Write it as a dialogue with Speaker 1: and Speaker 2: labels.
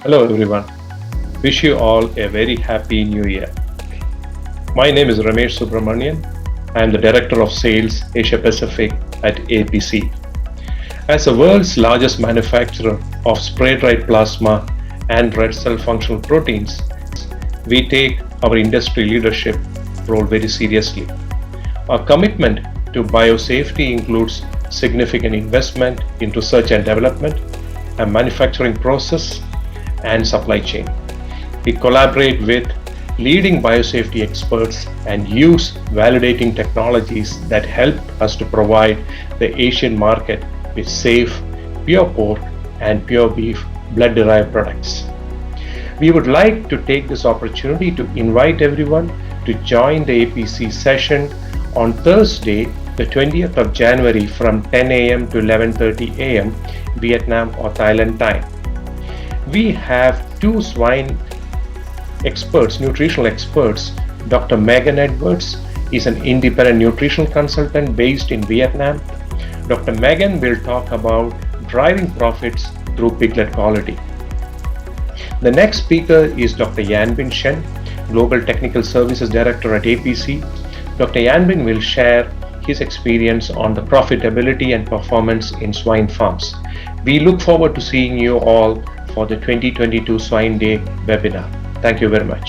Speaker 1: Hello everyone. Wish you all a very happy new year. My name is Ramesh Subramanian. I am the Director of Sales Asia Pacific at APC. As the world's largest manufacturer of spray-dried plasma and red cell functional proteins, we take our industry leadership role very seriously. Our commitment to biosafety includes significant investment in research and development, a manufacturing process, and supply chain. We collaborate with leading biosafety experts and use validating technologies that help us to provide the Asian market with safe, pure pork and pure beef blood-derived products. We would like to take this opportunity to invite everyone to join the APC session on Thursday, the 20th of January from 10 a.m. to 11:30 a.m. Vietnam or Thailand time. We have two swine experts, nutritional experts. Dr. Megan Edwards is an independent nutritional consultant based in Vietnam. Dr. Megan will talk about driving profits through piglet quality. The next speaker is Dr. Yanbin Shen, Global Technical Services Director at APC. Dr. Yanbin will share his experience on the profitability and performance in swine farms. We look forward to seeing you all for the 2022 Swine Day webinar. Thank you very much.